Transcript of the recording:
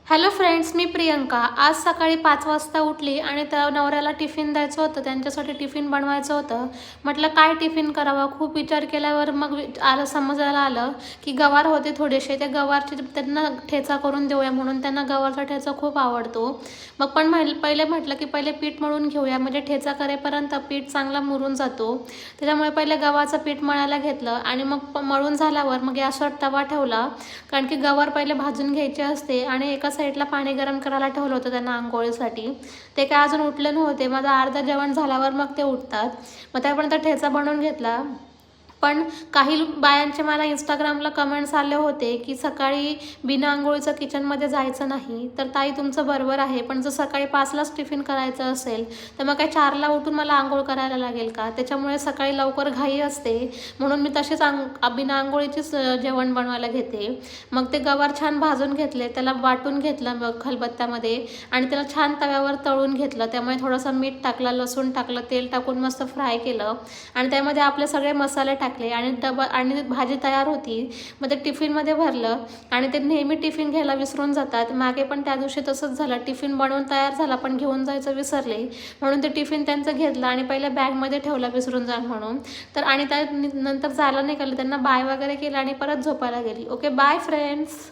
Hello friends, मी प्रियंका. आज सकाळी 5 वाजता उठली आणि त्या नवऱ्याला टिफिन द्यायचं होतं, त्यांच्यासाठी टिफिन बनवायचं होतं. म्हटलं काय टिफिन करावा, खूप विचार केल्यावर मग समजायला आलं की गवार होते थोडेसे, त्या गवारचे त्यांना ठेचा करून देऊया म्हणून. त्यांना गवारचा ठेचा खूप आवडतो. मग पण पहिले म्हटलं की पहिले पीठ मळून घेऊया, म्हणजे ठेचा करेपर्यंत पीठ चांगला मुरून जातो. त्याच्यामुळे पहिले गव्हाचं पीठ मळायला घेतलं आणि मग मळून झाल्यावर मग गॅसवर तवा ठेवला, कारण की गवार पहिले भाजून घ्यायचे असते. आणि एका साईडला पाणी गरम करायला ठेवलं होतं त्यांना आंघोळीसाठी. ते काय अजून उठले नव्हते. माझं अर्धं जेवण झाल्यावर मग ते उठतात. मग त्यापर्यंत ठेचा बनवून घेतला. पण काही बायांचे मला इंस्टाग्रामला कमेंट्स आले होते की सकाळी बिना आंघोळीचं किचनमध्ये जायचं नाही. तर ताई, तुमचं बरोबर आहे, पण जर सकाळी 5लाच टिफिन करायचं असेल तर मग काय 4ला उठून मला आंघोळ करायला लागेल का? त्याच्यामुळे सकाळी लवकर घाई असते, म्हणून मी तसेच बिना आंघोळीचीच जेवण बनवायला घेते. मग ते गवार छान भाजून घेतले, त्याला वाटून घेतलं मग खलबत्त्यामध्ये आणि त्याला छान तव्यावर तळून घेतलं. त्यामुळे थोडंसं मीठ टाकलं, लसूण टाकलं, तेल टाकून मस्त फ्राय केलं आणि त्यामध्ये आपले सगळे मसाले टाकले आणि भाजी तयार होती. मग ते टिफिनमध्ये भरलं. आणि ते नेहमी टिफिन घ्यायला विसरून जातात. मागे पण त्या दिवशी तसंच झालं, टिफिन बनवून तयार झाला पण घेऊन जायचं विसरले, म्हणून ते टिफिन त्यांचं घेतलं आणि पहिल्या बॅगमध्ये ठेवला विसरून जा म्हणून. तर आणि त्या नंतर झालं नाही, त्यांना बाय वगैरे केलं आणि परत झोपायला गेली. Okay, bye friends.